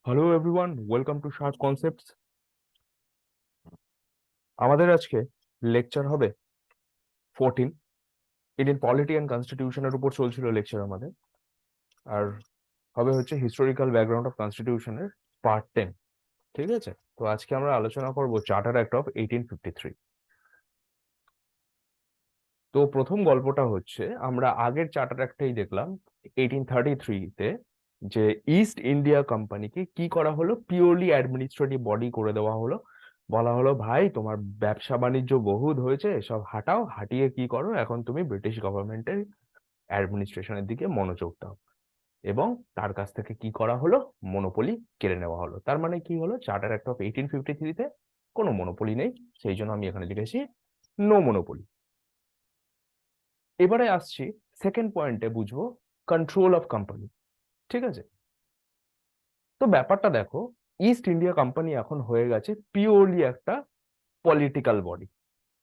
Hello everyone, welcome to sharp concepts. আমাদের আজকে lecture হবে 14। ইন্ডিয়ান পলিটি অ্যান্ড কনস্টিটিউশনের উপর চলছিল লেকচার আমাদের। আর হবে হচ্ছে হিস্টোরিক্যাল ব্যাকগ্রাউন্ড অফ কনস্টিটিউশনের পার্ট 10। ঠিক আছে, তো আজকে আমরা আলোচনা করব চার্টার অ্যাক্ট অফ 1853। তো প্রথম গল্পটা হচ্ছে আমরা আগের চার্টার অ্যাক্টেই দেখলাম 1833-তে যে ইস্ট ইন্ডিয়া কোম্পানিকে কি করা হলো, পিওরলি অ্যাডমিনিস্ট্রেটিভ বডি করে দেওয়া হলো। বলা হলো, ভাই তোমার ব্যবসা বাণিজ্য বহুত হয়েছে, সব হাটাও, হাটিয়ে কি করো, এখন তুমি ব্রিটিশ গভর্নমেন্টের অ্যাডমিনিস্ট্রেশনের দিকে মনোযোগ দাও। এবং তার কাছ থেকে কি করা হলো, মনোপলি কেড়ে নেওয়া হলো। তার মানে কি হলো, চার্টার অ্যাক্ট অফ 1853-তে কোনো মনোপলি নেই, সেই জন্য আমি এখানে লিখেছি নো মনোপলি। এবারে আসছি সেকেন্ড পয়েন্টে, বুঝবো কন্ট্রোল অফ কোম্পানি। ঠিক আছে, তো ব্যাপারটা দেখো, ইস্ট ইন্ডিয়া কোম্পানি এখন হয়ে গেছে পিওরলি একটা পলিটিক্যাল বডি।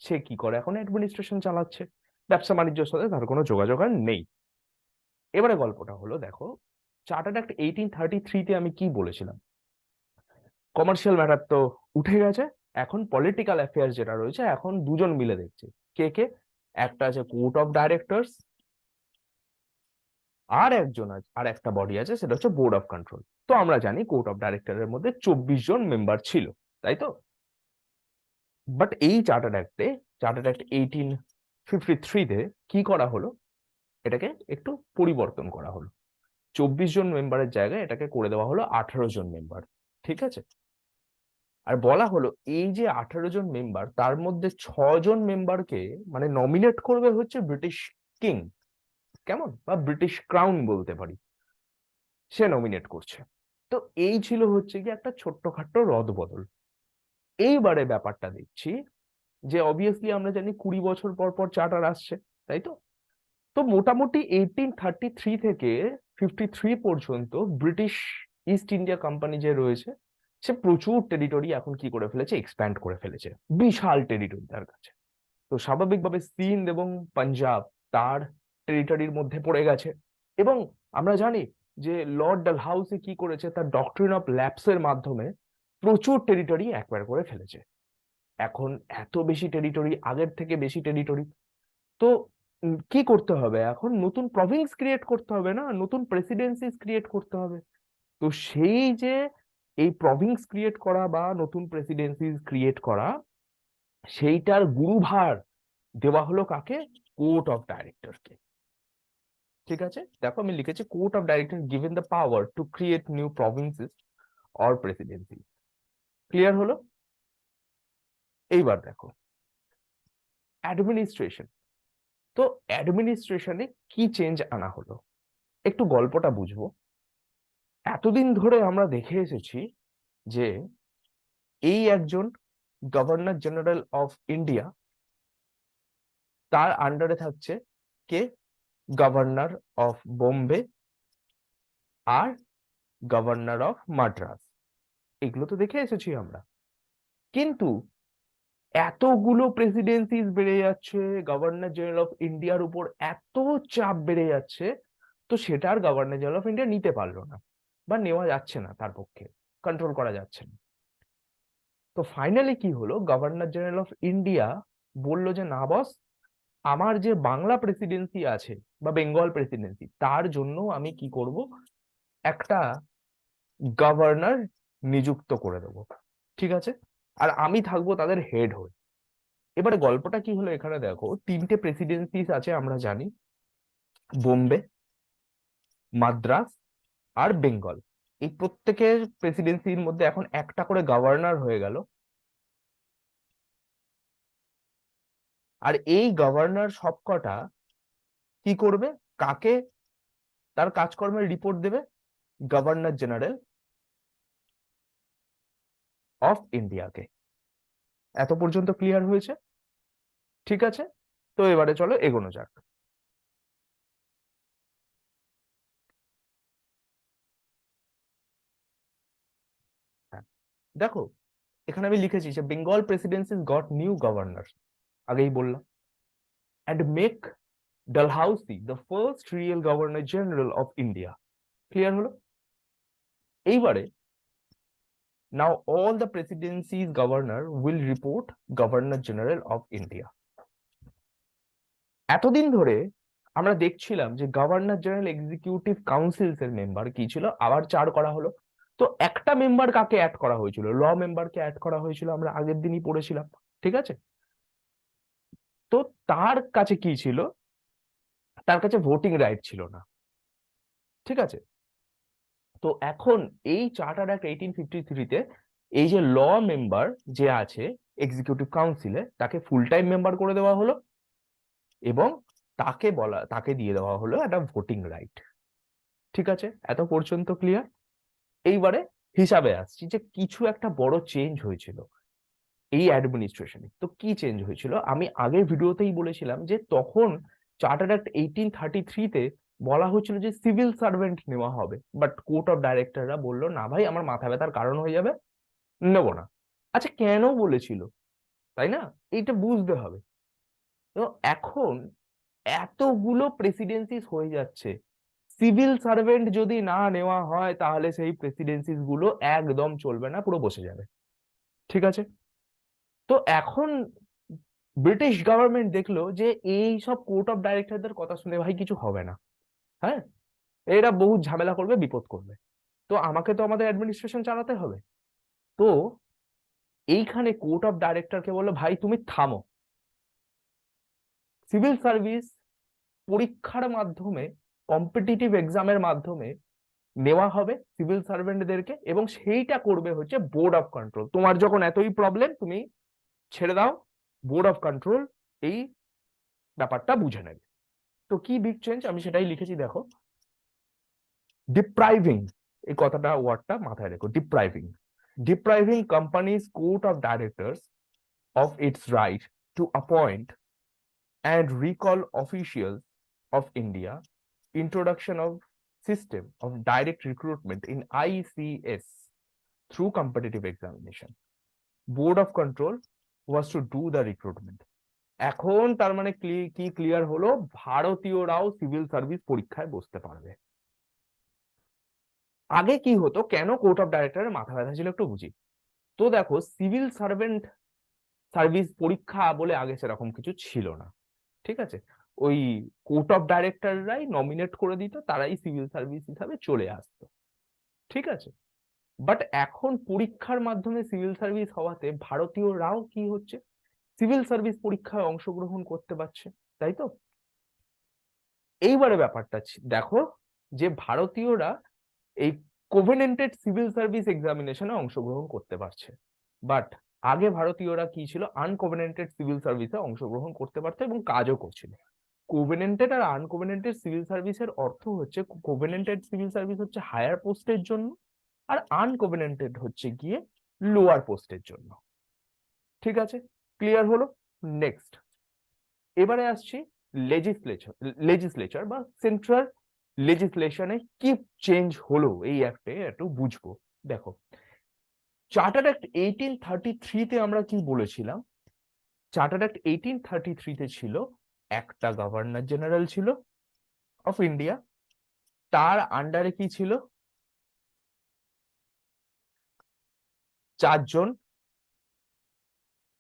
সে কি করে, এখন অ্যাডমিনিস্ট্রেশন চালাচ্ছে, ব্যবসা বাণিজ্যের সাথে তার কোনো যোগাযোগ আর নেই। এবারে গল্পটা হলো, দেখো চার্টার্ড অ্যাক্ট 1833-তে আমি কি বলেছিলাম, কমার্শিয়াল ম্যাটার তো উঠে গেছে, এখন পলিটিক্যাল অ্যাফেয়ার্স যেটা রয়েছে এখন দুজন মিলে দেখছে। কে কে? একটা আছে কোর্ট অফ ডাইরেক্টরস, আর একটা বডি আছে, সেটা হচ্ছে বোর্ড অফ কন্ট্রোল। তো আমরা জানি কোর্ট অফ ডাইরেক্টরের মধ্যে 24 জন মেম্বার ছিল, তাই তো? বাট এই চার্টার্ড অ্যাক্ট 1853-তে কি করা হলো, এটাকে একটু পরিবর্তন করা হলো। 24 জন মেম্বারের জায়গায় এটাকে করে দেওয়া হলো 18 জন মেম্বার। ঠিক আছে, আর বলা হলো এই যে 18 জন মেম্বার, তার মধ্যে 6 জন মেম্বারকে মানে নমিনেট করবে হচ্ছে ব্রিটিশ কিং, কেমন, বা ব্রিটিশ ক্রাউন বলতে পারি, সে নমিনেট করছে। তো এই ছিল হচ্ছে কি একটা ছোট্টখাট্ট রদবদল। এইবারে ব্যাপারটা দেখছি যে অবভিয়াসলি আমরা জানি 20 বছর পর পর চার্টার আসছে, তাই তো? তো মোটামুটি 1833 থেকে 53 পর্যন্ত ব্রিটিশ ইস্ট ইন্ডিয়া কোম্পানি যে রয়েছে, সে প্রচুর টেরিটরি এখন কি করে ফেলেছে, এক্সপ্যান্ড করে ফেলেছে, বিশাল টেরিটরি তার কাছে। তো স্বাভাবিকভাবে সিন্ধ এবং পাঞ্জাব তার টেরিটরির মধ্যে পড়ে গেছে। এবং আমরা জানি যে লর্ড ডালহাউসি কি করেছে, তার ডক্ট্রিন অফ ল্যাপসের মাধ্যমে প্রচুর টেরিটরি অ্যাকোয়ার করে ফেলেছে। এখন এত বেশি টেরিটরি, আগের থেকে বেশি টেরিটরি। তো কি করতে হবে, এখন নতুন প্রভিন্স ক্রিয়েট করতে হবে, না নতুন প্রেসিডেন্সিস ক্রিয়েট করতে হবে। তো সেই যে এই প্রভিন্স ক্রিয়েট করা বা নতুন প্রেসিডেন্সিস ক্রিয়েট করা, সেইটার গুরুভার দেওয়া হলো কাকে? কোর্ট অফ ডাইরেক্টরকে। ঠিক আছে, দেখো আমি লিখেছি court of director given the power to create new provinces or presidency. Clear হলো? এইবার দেখো অ্যাডমিনিস্ট্রেশন। তো অ্যাডমিনিস্ট্রেশনে কি চেঞ্জ আনা হলো, একটু গল্পটা বুঝবো। এতদিন ধরে আমরা দেখে এসেছি যে এই একজন গভর্নর জেনারেল অফ ইন্ডিয়া, তার আন্ডারে থাকছে কে? গভর্নর অফ বোম্বে আর গভর্নর অফ মাদ্রাস। এগুলো তো দেখে এসেছি আমরা। কিন্তু এতগুলো প্রেসিডেন্সিস বেড়ে যাচ্ছে, গভর্নর জেনারেল অফ ইন্ডিয়ার উপর এত চাপ বেড়ে যাচ্ছে, তো সেটা আর গভর্নর জেনারেল অফ ইন্ডিয়া নিতে পারলো না, বা নেওয়া যাচ্ছে না, তার পক্ষে কন্ট্রোল করা যাচ্ছে না। তো ফাইনালি কি হলো, গভর্নর জেনারেল অফ ইন্ডিয়া বলল যে না বস, আমার যে বাংলা প্রেসিডেন্সি আছে বা বেঙ্গল প্রেসিডেন্সি, তার জন্য আমি কি করব, একটা গভর্নর নিযুক্ত করে দেবো। ঠিক আছে, আর আমি থাকবো তাদের হেড হয়ে। এবারে গল্পটা কি হলো, এখানে দেখো তিনটে প্রেসিডেন্সিস আছে আমরা জানি, বোম্বে, মাদ্রাস আর বেঙ্গল। এই প্রত্যেকের প্রেসিডেন্সির মধ্যে এখন একটা করে গভর্নর হয়ে গেল। আর এই গভর্নর সবকটা কি করবে, কাকে তার কাজকর্মের রিপোর্ট দেবে? গভর্নর জেনারেল অফ ইন্ডিয়াকে। এত পর্যন্ত ক্লিয়ার হয়েছে? ঠিক আছে, তো এবারে চলো এগোনো যাক। হ্যাঁ, দেখো এখানে আমি লিখেছি যে Bengal Presidency goat new governor, আগেই বললাম, and make Dalhousie the first real governor general of India. Clear হলো? এইবারে Now all the presidency's governor will report Governor General of India. এতদিন ধরে আমরা দেখছিলাম যে গভর্নর জেনারেল এক্সিকিউটিভ কাউন্সিলস এর মেম্বার কি ছিল, আবার 4 করা হলো। তো একটা মেম্বার কাকে অ্যাড করা হয়েছিল? ল মেম্বারকে অ্যাড করা হয়েছিল, আমরা আগের দিনই পড়েছিলাম, ঠিক আছে? তো তার কাছে কি ছিল? তার কাছে ভোটিং রাইট ছিল না, ঠিক আছে? তো এখন এই চার্টার অ্যাক্ট 1853-তে এই যে ল মেম্বার যে আছে এক্সিকিউটিভ কাউন্সিলে, তাকে ফুল টাইম মেম্বার করে দেওয়া হলো এবং তাকে দিয়ে দেওয়া হলো একটা ভোটিং রাইট। ঠিক আছে, এত পর্যন্ত ক্লিয়ার? এইবারে হিসাবে আসছি যে কিছু একটা বড় চেঞ্জ হয়েছিল এই অ্যাডমিনিস্ট্রেশনে। তো কি চেঞ্জ হয়েছিল? আমি আগের ভিডিওতেই বলেছিলাম যে তখন চার্টার অ্যাক্ট 1833-তে বলা হয়েছিল যে সিভিল সার্ভেন্ট নেওয়া হবে, বাট কোর্ট অফ ডাইরেক্টররা বললো না ভাই, আমার মাথা ব্যথার কারণ হয়ে যাবে, নেব না। আচ্ছা, কেন বলেছিল, তাই না? এইটা বুঝতে হবে। তো এখন এতগুলো প্রেসিডেন্সিস হয়ে যাচ্ছে, সিভিল সার্ভেন্ট যদি না নেওয়া হয় তাহলে সেই প্রেসিডেন্সিস গুলো একদম চলবে না, পুরো বসে যাবে। ঠিক আছে, তো এখন ব্রিটিশ গভর্নমেন্ট দেখলো যে এই সব কোর্ট অফ ডাইরেক্টরদের কথা শুনে ভাই কিছু হবে না, হ্যাঁ, এরা বহু ঝামেলা করবে, বিপদ করবে, তো আমাকে তো আমাদের অ্যাডমিনিস্ট্রেশন চালাতে হবে। তো এইখানে কোর্ট অফ ডাইরেক্টরকে বললো ভাই তুমি থামো, সিভিল সার্ভিস পরীক্ষার মাধ্যমে, কম্পিটিটিভ এক্সামের মাধ্যমে নেওয়া হবে সিভিল সার্ভেন্টদেরকে, এবং সেইটা করবে হচ্ছে বোর্ড অফ কন্ট্রোল। তোমার যখন এতই প্রবলেম, তুমি ছেড়ে দাও, বোর্ড অফ কন্ট্রোল এই ব্যাপারটা বুঝে নেবে। তো কি বিগ চেঞ্জ, আমি সেটাই লিখেছি, দেখো। ডিপ্রাইভিং, এই কথাটা, ওয়ার্ডটা মাথায় রেখো, ডিপ্রাইভিং। ডিপ্রাইভিং companies court of directors of its right two appoint and recall officials of India, introduction of system of direct recruitment in ICS through competitive examination. Board of Control was to do the recruitment. এখন তার মানে কি clear হলো? ভারতীয়রাও civil service পরীক্ষায় বসতে পারবে। আগে কি হতো, কেন কোর্ট অফ ডাইরেক্টরের মাথা ব্যথা ছিল একটু বুঝি। তো দেখো, সিভিল সার্ভেন্ট সার্ভিস পরীক্ষা বলে আগে সেরকম কিছু ছিল না, ঠিক আছে? ওই কোর্ট অফ ডাইরেক্টররাই নমিনেট করে দিত, তারাই সিভিল সার্ভিস হিসাবে চলে আসতো, ঠিক আছে? বাট এখন পরীক্ষার মাধ্যমে সিভিল সার্ভিস হওয়াতে ভারতীয়রাও কি হচ্ছে, সিভিল সার্ভিস পরীক্ষায় অংশগ্রহণ করতে পারছে, তাই তো? এইবারে ব্যাপারটা দেখো যে ভারতীয়রা এই কোভেনেন্টেড সিভিল সার্ভিস এক্সামিনেশনে অংশগ্রহণ করতে পারছে, বাট আগে ভারতীয়রা কি ছিল, আনকোভেনেন্টেড সিভিল সার্ভিসে অংশগ্রহণ করতে পারতো এবং কাজও করছিল। কোভেনেন্টেড আর আনকোভেনেন্টেড সিভিল সার্ভিসের অর্থ হচ্ছে, কোভেনেন্টেড সিভিল সার্ভিস হচ্ছে হায়ার পোস্টের জন্য, আর আনকোভেনেন্টেড হচ্ছে গিয়ে লোয়ার পোস্টের জন্য। ঠিক আছে, ক্লিয়ার হলো? নেক্সট, এবারে আসছি লেজিসলেচার বা সেন্ট্রাল লেজিসলেশনে কি চেঞ্জ হলো এই অ্যাক্টে, একটু বুঝবো। দেখো, চার্টার অ্যাক্ট 1833-তে আমরা কি বলেছিলাম? চার্টার অ্যাক্ট 1833-তে ছিল একটা গভর্নর জেনারেল ছিল অফ ইন্ডিয়া, তার আন্ডারে কি ছিল, 4 জন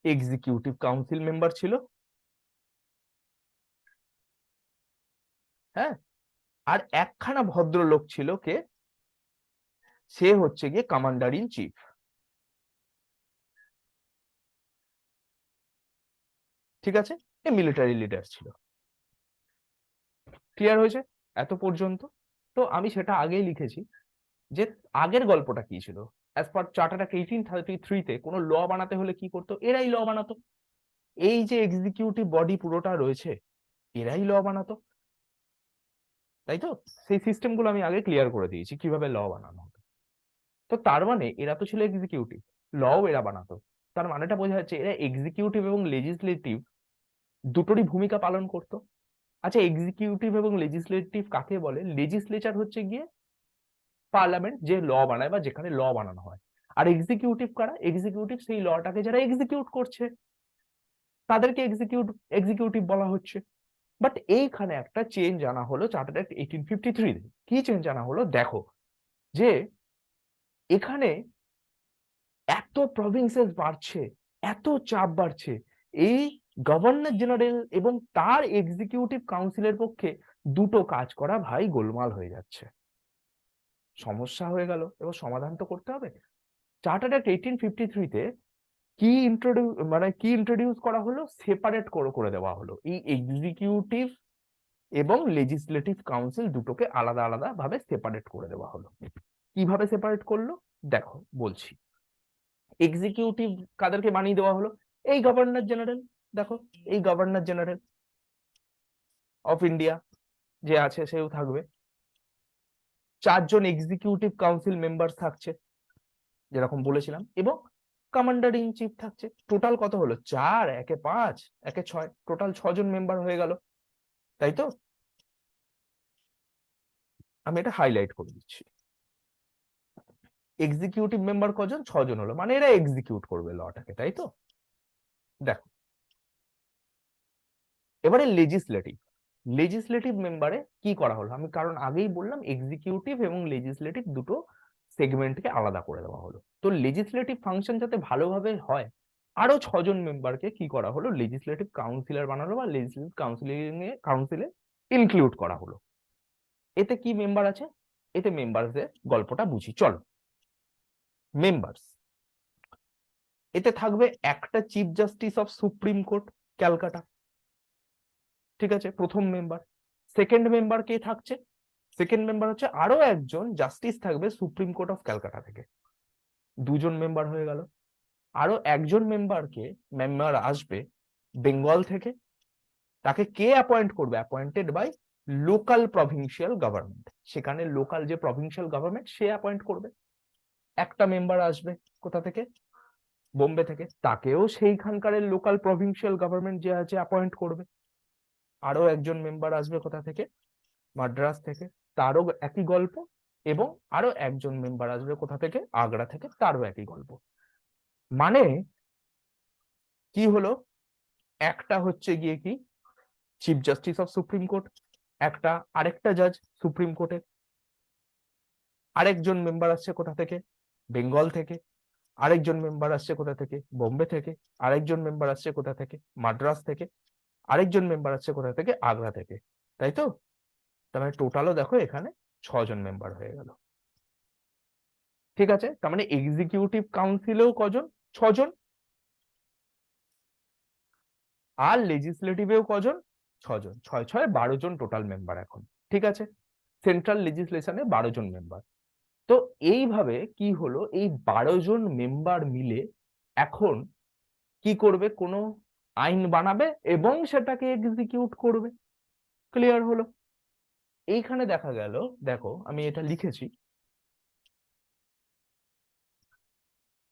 এক্সিকিউটিভ কাউন্সিল মেম্বার ছিল, হ্যাঁ, আর একখানা ভদ্রলোক ছিল, কে? সে হচ্ছে গিয়ে কমান্ডার ইন চিফ, ঠিক আছে? এ মিলিটারি লিডার ছিল। ক্লিয়ার হয়েছে এত পর্যন্ত? তো আমি সেটা আগেই লিখেছি যে আগের গল্পটা কি ছিল। অ্যাজ পার চার্টার অ্যাক্ট 1833-তে কোনো ল বানাতে হলে কি করতো, এরাই ল বানাতো। এই যে এক্সিকিউটিভ বডি পুরোটা রয়েছে, এরাই ল বানাতো, তাই তো? সেই সিস্টেম গুলো আমি আগে ক্লিয়ার করে দিয়েছি কিভাবে ল বানানো হতো। তো তার মানে এরা তো ছিল এক্সিকিউটিভ, লও এরা বানাতো। তার মানেটা বোঝা যাচ্ছে এরা এক্সিকিউটিভ এবং লেজিসলেটিভ দুটোরই ভূমিকা পালন করতো। আচ্ছা, এক্সিকিউটিভ এবং লেজিসলেটিভ কাকে বলে? লেজিসলেচার হচ্ছে গিয়ে পার্লামেন্ট, যে ল বানায় বা যেখানে ল বানানো হয়। আর এক্সিকিউটিভ কারা? এক্সিকিউটিভ সেই লটাকে যারা এক্সিকিউট করছে, তাদেরকে এক্সিকিউটিভ বলা হচ্ছে। বাট এইখানে একটা চেঞ্জ আনা হলো চার্টার অ্যাক্ট 1853-তে। কি চেঞ্জ আনা হলো দেখো, যে এখানে এত প্রভিন্সেস বাড়ছে, এত চাপ বাড়ছে, এই গভর্নর জেনারেল এবং তার এক্সিকিউটিভ কাউন্সিলের পক্ষে দুটো কাজ করা ভাই গোলমাল হয়ে যাচ্ছে। সমস্যা হয়ে গেল, এবার সমাধান তো করতে হবে। চার্টার অ্যাক্ট 1853-তে কি ইন্ট্রোডিউস করা হলো, সেপারেট করে দেওয়া হলো এই এক্সিকিউটিভ এবং লেজিসলেটিভ কাউন্সিল দুটোকে আলাদা আলাদা ভাবে সেপারেট করে দেওয়া হলো। কিভাবে সেপারেট করলো দেখো বলছি। এক্সিকিউটিভ কাদেরকে বানিয়ে দেওয়া হলো, এই গভর্নর জেনারেল, দেখো এই গভর্নর জেনারেল অফ ইন্ডিয়া যে আছে সেও থাকবে, 4 জন এক্সিকিউটিভ কাউন্সিল মেম্বার থাকছে যেরকম বলেছিলাম, এবং কমান্ডার ইন চিফ থাকছে। টোটাল কত হলো, 4 একে 5 একে 6, টোটাল 6 জন মেম্বার হয়ে গেল, তাই তো? আমি এটা হাইলাইট করে দিচ্ছি। এক্সিকিউটিভ মেম্বার কজন, 6 জন হলো, মানে এরা এক্সিকিউট করবে লটাকে, তাই তো? দেখো এবারে লেজিসলেটিভ মেম্বারে কি করা হলো, আমি কারণ আগেই বললাম এক্সিকিউটিভ এবং লেজিসলেটিভ দুটো সেগমেন্টকে আলাদা করে দেওয়া হলো। তো লেজিসলেটিভ ফাংশন যাতে ভালোভাবে হয়, আরো 6 জন মেম্বারকে কি করা হলো, লেজিসলেটিভ কাউন্সিলর বানালো বা লেজিসলেটিভ কাউন্সিলে ইনক্লুড করা হলো। এতে কি মেম্বার আছে, এতে মেম্বারদের গল্পটা বুঝি চলো। মেম্বার্স, এতে থাকবে একটা chief justice of supreme court Calcutta, ঠিক আছে, প্রথম মেম্বার। সেকেন্ড মেম্বার কে থাকছে, সেকেন্ড মেম্বার হচ্ছে আরো একজন জাস্টিস থাকবে সুপ্রিম কোর্ট অফ ক্যালকাটা থেকে, 2 জন মেম্বার হয়ে গেল। আরো একজন মেম্বার আসবে বেঙ্গল থেকে, তাকে কে অ্যাপয়েন্ট করবে, appointed by local provincial government, সেখানে লোকাল যে প্রভিন্সিয়াল গভর্নমেন্ট সে অ্যাপয়েন্ট করবে। একটা মেম্বার আসবে কোথা থেকে, বোম্বে থেকে, তাকেও সেইখানকার লোকাল প্রভিন্সিয়াল গভর্নমেন্ট যে আছে অ্যাপয়েন্ট করবে। আরো একজন মেম্বার আসবে কোথা থেকে, মাদ্রাস থেকে, তারও একই গল্প। এবং আরো একজন মেম্বার আসবে কোথা থেকে, আগ্রা থেকে, তারও একই গল্প। মানে কি হলো, একটা হচ্ছে গিয়ে কি chief justice of supreme court, একটা আরেকটা জাজ সুপ্রিম কোর্টের, আরেকজন মেম্বার আসছে কোথা থেকে, বেঙ্গল থেকে, আরেকজন মেম্বার আসছে কোথা থেকে, বোম্বে থেকে, আরেকজন মেম্বার আসছে কোথা থেকে, মাদ্রাস থেকে, আরেকজন মেম্বার আসছে কোথা থেকে, আগ্রা থেকে, তাই তো? তার মানে টোটালও দেখো এখানে 6 জন মেম্বার হয়ে গেল, ঠিক আছে? তার মানে এক্সিকিউটিভ কাউন্সিলেও কজন, 6 জন, আর লেজিসলেটিভেও কজন, 6 জন, 6 6 12 জন টোটাল মেম্বার এখন, ঠিক আছে? সেন্ট্রাল লেজিসলেশনে 12 জন মেম্বার। তো এইভাবে কি হলো, এই 12 জন মেম্বার মিলে এখন কি করবে, কোনো আইন বানাবে এবং সেটাকে এক্সিকিউট করবে। ক্লিয়ার হলো? এইখানে দেখা গেল, দেখো আমি এটা লিখেছি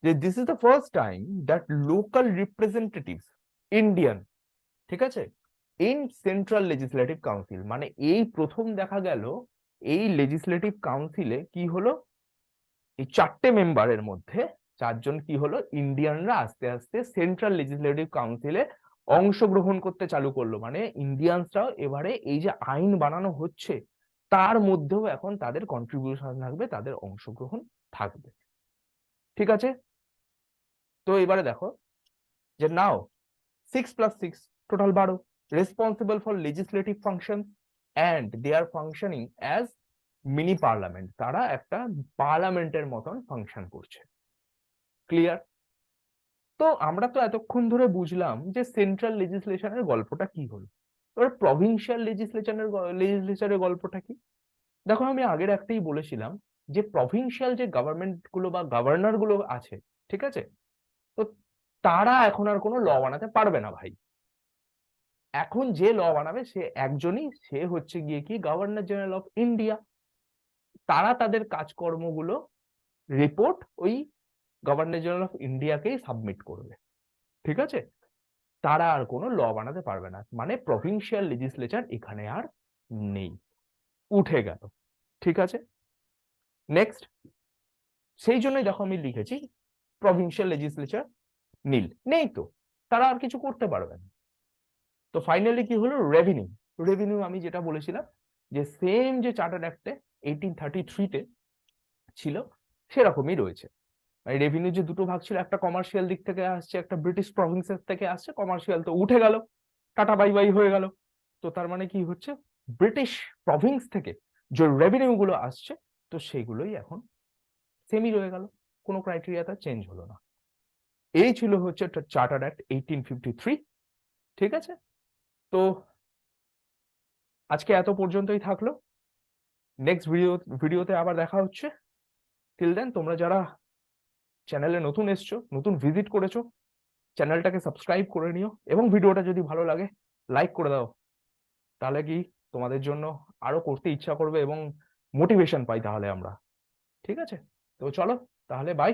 যে this is the first time that local representatives Indian, ঠিক আছে, ইন সেন্ট্রাল লেজিসলেটিভ কাউন্সিল, মানে এই প্রথম দেখা গেল এই লেজিসলেটিভ কাউন্সিলে কি হলো, এই 4টে মেম্বারের মধ্যে 4 জন কি হলো, ইন্ডিয়ানরা আস্তে আস্তে সেন্ট্রাল লেজিসলেটিভ কাউন্সিলে অংশগ্রহণ করতে চালু করলো। মানে ইন্ডিয়ানসরাও এবারে এই যে আইন বানানো হচ্ছে তার মধ্যেও এখন তাদের কন্ট্রিবিউশন থাকবে, তাদের অংশগ্রহণ থাকবে, ঠিক আছে? তো এবারে দেখো যে now 6 + 6 total 12, responsible for legislative function and they are functioning as mini parliament, তারা একটা পার্লামেন্টের মতন ফাংশন করছে। ক্লিয়ার? তো আমরা তো এতক্ষণ ধরে বুঝলাম যে সেন্ট্রাল লেজিসলেশনের গল্পটা কি হলো, এবার প্রভিন্সিয়াল লেজিসলেচারের গল্পটা কি। দেখো আমি আগের একটাই বলেছিলাম যে প্রভিন্সিয়াল যে গভর্নমেন্ট গুলো বা গভর্নর গুলো আছে, ঠিক আছে, তো তারা এখন আর কোনো ল বানাতে পারবে না ভাই। এখন যে ল বানাবে সে একজনই, সে হচ্ছে গিয়ে কি গভর্নর জেনারেল অফ ইন্ডিয়া। তারা তাদের কাজকর্মগুলো রিপোর্ট ওই গভর্নর জেনারেল অফ ইন্ডিয়াকেই সাবমিট করবে, ঠিক আছে? তারা আর কোনো ল বানাতে পারবে না, মানে প্রভিন্সিয়াল লেজিসলেচার এখানে আর নেই, উঠে গেল, ঠিক আছে? নেক্সট, সেই জন্যই দেখো আমি লিখেছি প্রভিন্সিয়াল লেজিসলেচার নেই, তো তারা আর কিছু করতে পারবে না। তো ফাইনালি কি হলো, রেভিনিউ। রেভিনিউ আমি যেটা বলেছিলাম যে সেম যে চার্টার অ্যাক্টে 1833-তে ছিল সেরকমই রয়েছে। রেভিনিউ যে দুটো ভাগ ছিল, একটা কমার্শিয়াল দিক থেকে আসছে, একটা ব্রিটিশ প্রভিন্সেস থেকে আসছে। কমার্শিয়াল তো উঠে গেল, টাটা বাই বাই হয়ে গেল। তো তার মানে কি হচ্ছে, ব্রিটিশ প্রভিন্স থেকে যে রেভিনিউ গুলো আসছে, তো সেগুলোই এখন সেমই রয়ে গেল, কোনো ক্রাইটেরিয়া তার চেঞ্জ হলো না। এই ছিল হচ্ছে চার্টার্ড অ্যাক্ট 1853। ঠিক আছে, তো আজকে এত পর্যন্তই থাকলো। নেক্সট ভিডিওতে আবার দেখা হচ্ছে। টিল দেন তোমরা যারা চ্যানেলে নতুন এসছো, নতুন ভিজিট করেছো, চ্যানেলটাকে সাবস্ক্রাইব করে নিও, এবং ভিডিওটা যদি ভালো লাগে লাইক করে দাও। তাহলে কি তোমাদের জন্য আরো করতে ইচ্ছা করবে এবং মোটিভেশন পাই তাহলে আমরা। ঠিক আছে, তো চলো তাহলে, বাই।